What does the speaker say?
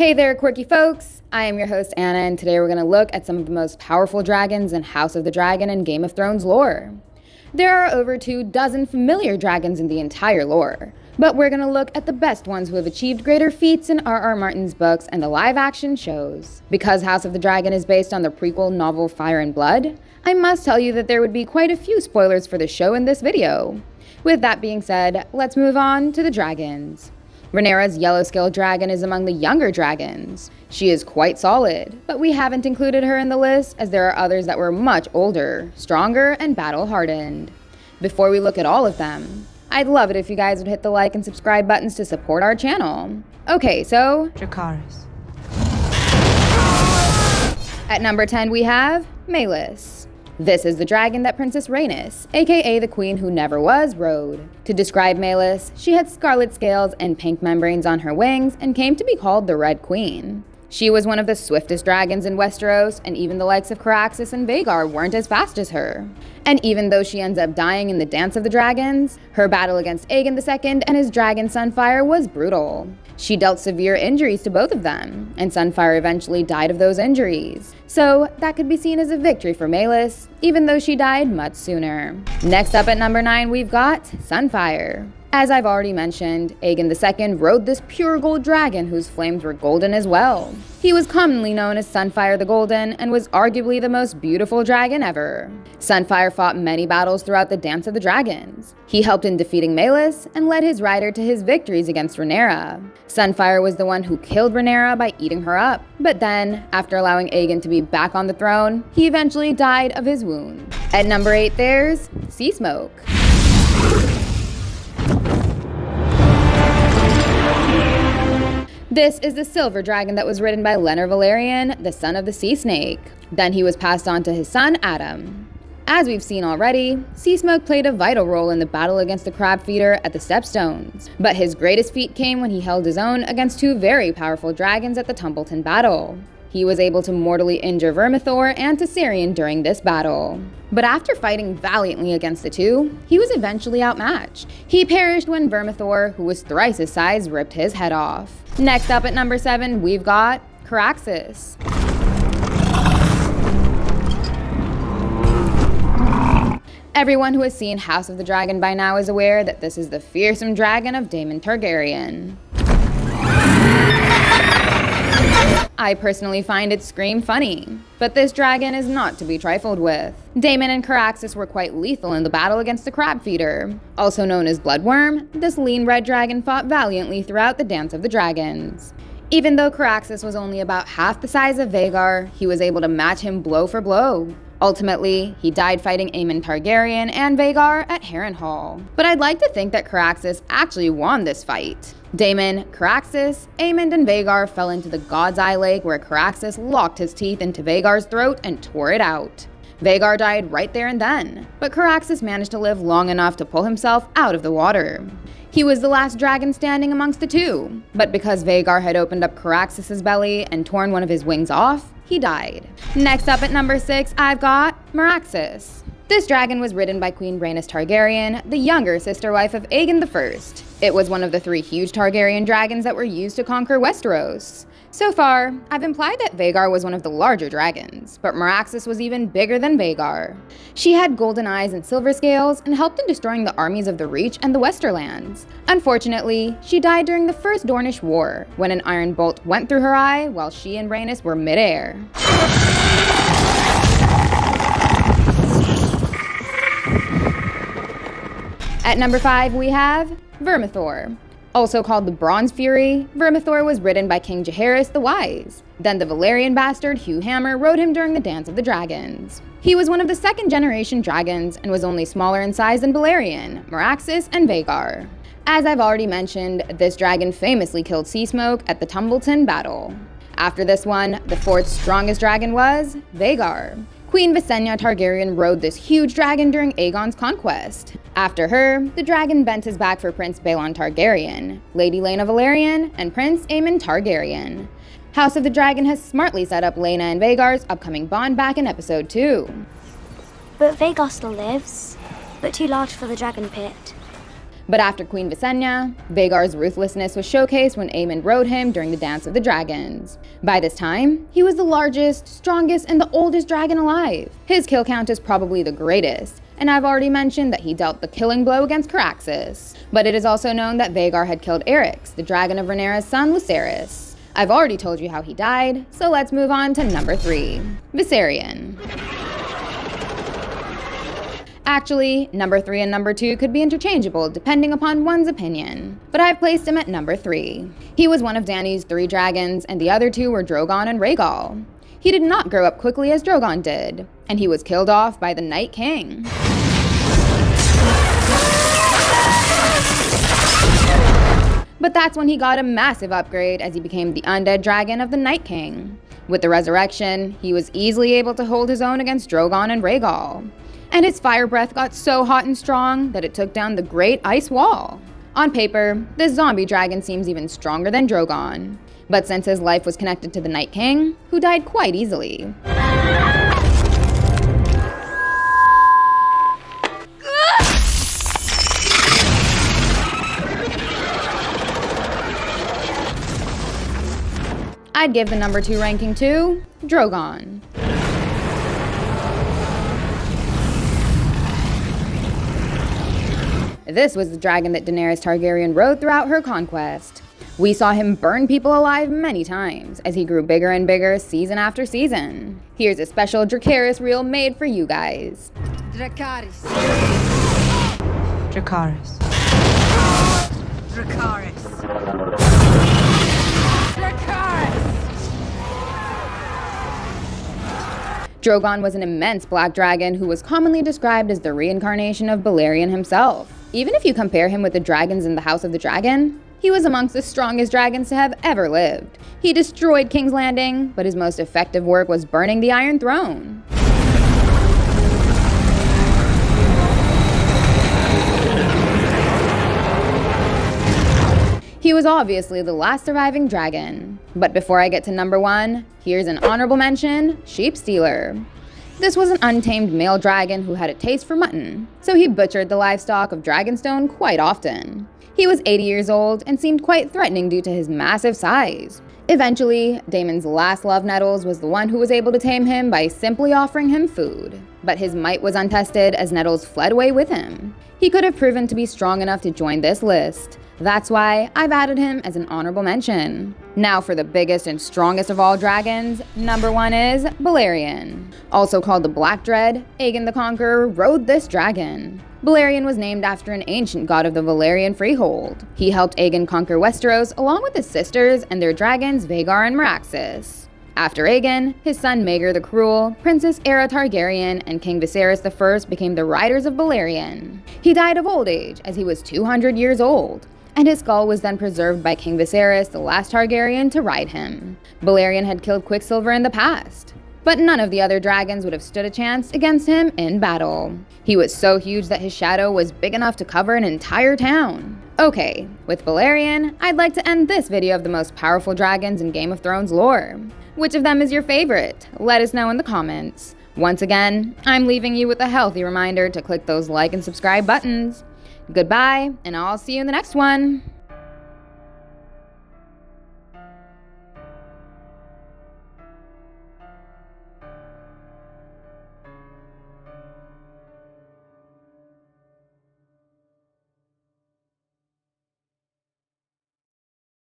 Hey there, quirky folks! I am your host, Anna, and today we're going to look at some of the most powerful dragons in House of the Dragon and Game of Thrones lore. There are over 24 familiar dragons in the entire lore, but we're going to look at the best ones who have achieved greater feats in R.R. Martin's books and the live-action shows. Because House of the Dragon is based on the prequel novel Fire and Blood, I must tell you that there would be quite a few spoilers for the show in this video. With that being said, let's move on to the dragons. Rhaenyra's yellow-scaled dragon is among the younger dragons. She is quite solid, but we haven't included her in the list as there are others that were much older, stronger, and battle-hardened. Before we look at all of them, I'd love it if you guys would hit the like and subscribe buttons to support our channel. Okay, so... Dracarys. At number 10 we have Mailis. This is the dragon that Princess Rhaenys, aka the queen who never was, rode. To describe Mailis, she had scarlet scales and pink membranes on her wings and came to be called the Red Queen. She was one of the swiftest dragons in Westeros, and even the likes of Maraxis and Veigar weren't as fast as her. And even though she ends up dying in the Dance of the Dragons, her battle against Aegon II and his dragon Sunfire was brutal. She dealt severe injuries to both of them, and Sunfire eventually died of those injuries. So that could be seen as a victory for Mailis, even though she died much sooner. Next up at number 9 we've got Sunfire. As I've already mentioned, Aegon II rode this pure gold dragon whose flames were golden as well. He was commonly known as Sunfire the Golden and was arguably the most beautiful dragon ever. Sunfire fought many battles throughout the Dance of the Dragons. He helped in defeating Mailis and led his rider to his victories against Rhaenyra. Sunfire was the one who killed Rhaenyra by eating her up, but then, after allowing Aegon to be back on the throne, he eventually died of his wound. At number 8 there's Sea Smoke. This is the silver dragon that was ridden by Valerian, the son of the sea snake. Then he was passed on to his son, Adam. As we've seen already, Sea Smoke played a vital role in the battle against the crab feeder at the Stepstones, but his greatest feat came when he held his own against two very powerful dragons at the Tumbleton battle. He was able to mortally injure Vermethor and Viserion during this battle. But after fighting valiantly against the two, he was eventually outmatched. He perished when Vermethor, who was thrice his size, ripped his head off. Next up at number 7, we've got Maraxis. Everyone who has seen House of the Dragon by now is aware that this is the fearsome dragon of Daemon Targaryen. I personally find its scream funny, but this dragon is not to be trifled with. Daemon and Maraxis were quite lethal in the battle against the crab feeder. Also known as Bloodworm, this lean red dragon fought valiantly throughout the Dance of the Dragons. Even though Maraxis was only about half the size of Veigar, he was able to match him blow for blow. Ultimately, he died fighting Aemon Targaryen and Veigar at Harrenhal. But I'd like to think that Maraxis actually won this fight. Daemon, Maraxis, Aemon, and Veigar fell into the God's Eye Lake where Maraxis locked his teeth into Veigar's throat and tore it out. Veigar died right there and then, but Maraxis managed to live long enough to pull himself out of the water. He was the last dragon standing amongst the two, but because Veigar had opened up Maraxis' belly and torn one of his wings off, he died. Next up at number 6, I've got Maraxis. This dragon was ridden by Queen Rhaenys Targaryen, the younger sister wife of Aegon I. It was one of the 3 huge Targaryen dragons that were used to conquer Westeros. So far, I've implied that Veigar was one of the larger dragons, but Maraxis was even bigger than Veigar. She had golden eyes and silver scales and helped in destroying the armies of the Reach and the Westerlands. Unfortunately, she died during the First Dornish War, when an iron bolt went through her eye while she and Rhaenys were midair. At number 5 we have Vermethor. Also called the Bronze Fury, Vermethor was ridden by King Jaehaerys the Wise. Then the Valerian bastard Hugh Hammer rode him during the Dance of the Dragons. He was one of the second-generation dragons and was only smaller in size than Valerian, Maraxis, and Veigar. As I've already mentioned, this dragon famously killed Sea Smoke at the Tumbleton battle. After this one, the 4th strongest dragon was Veigar. Queen Visenya Targaryen rode this huge dragon during Aegon's conquest. After her, the dragon bent his back for Prince Baelon Targaryen, Lady Laena Valerian, and Prince Aemon Targaryen. House of the Dragon has smartly set up Laena and Veigar's upcoming bond back in episode 2. But Veigar still lives, but too large for the dragon pit. But after Queen Visenya, Veigar's ruthlessness was showcased when Aemon rode him during the Dance of the Dragons. By this time, he was the largest, strongest, and the oldest dragon alive. His kill count is probably the greatest, and I've already mentioned that he dealt the killing blow against Maraxis. But it is also known that Veigar had killed Eryx, the dragon of Rhaenyra's son Lucerys. I've already told you how he died, so let's move on to number 3, Viserion. Actually, number 3 and number 2 could be interchangeable depending upon one's opinion, but I've placed him at number 3. He was one of Dany's 3 dragons, and the other 2 were Drogon and Rhaegal. He did not grow up quickly as Drogon did, and he was killed off by the Night King. But that's when he got a massive upgrade as he became the undead dragon of the Night King. With the resurrection, he was easily able to hold his own against Drogon and Rhaegal. And his fire breath got so hot and strong that it took down the Great Ice Wall. On paper, this zombie dragon seems even stronger than Drogon. But since his life was connected to the Night King, who died quite easily. I'd give the number 2 ranking to Drogon. This was the dragon that Daenerys Targaryen rode throughout her conquest. We saw him burn people alive many times as he grew bigger and bigger season after season. Here's a special Dracarys reel made for you guys. Dracarys. Dracarys. Dracarys. Dracarys. Drogon was an immense black dragon who was commonly described as the reincarnation of Valerian himself. Even if you compare him with the dragons in the House of the Dragon, he was amongst the strongest dragons to have ever lived. He destroyed King's Landing, but his most effective work was burning the Iron Throne. He was obviously the last surviving dragon. But before I get to number 1, here's an honorable mention, Sheep Stealer. This was an untamed male dragon who had a taste for mutton, so he butchered the livestock of Dragonstone quite often. He was 80 years old and seemed quite threatening due to his massive size. Eventually, Daemon's last love, Nettles, was the one who was able to tame him by simply offering him food. But his might was untested as Nettles fled away with him. He could have proven to be strong enough to join this list. That's why I've added him as an honorable mention. Now for the biggest and strongest of all dragons, number 1 is Valerian. Also called the Black Dread, Aegon the Conqueror rode this dragon. Valerian was named after an ancient god of the Valerian freehold. He helped Aegon conquer Westeros along with his sisters and their dragons Veigar and Maraxis. After Aegon, his son Maegor the Cruel, Princess Aera Targaryen, and King Viserys I became the riders of Valerian. He died of old age as he was 200 years old, and his skull was then preserved by King Viserys, the last Targaryen to ride him. Valerian had killed Quicksilver in the past, but none of the other dragons would have stood a chance against him in battle. He was so huge that his shadow was big enough to cover an entire town. Okay, with Valerian, I'd like to end this video of the most powerful dragons in Game of Thrones lore. Which of them is your favorite? Let us know in the comments. Once again, I'm leaving you with a healthy reminder to click those like and subscribe buttons. Goodbye, and I'll see you in the next one.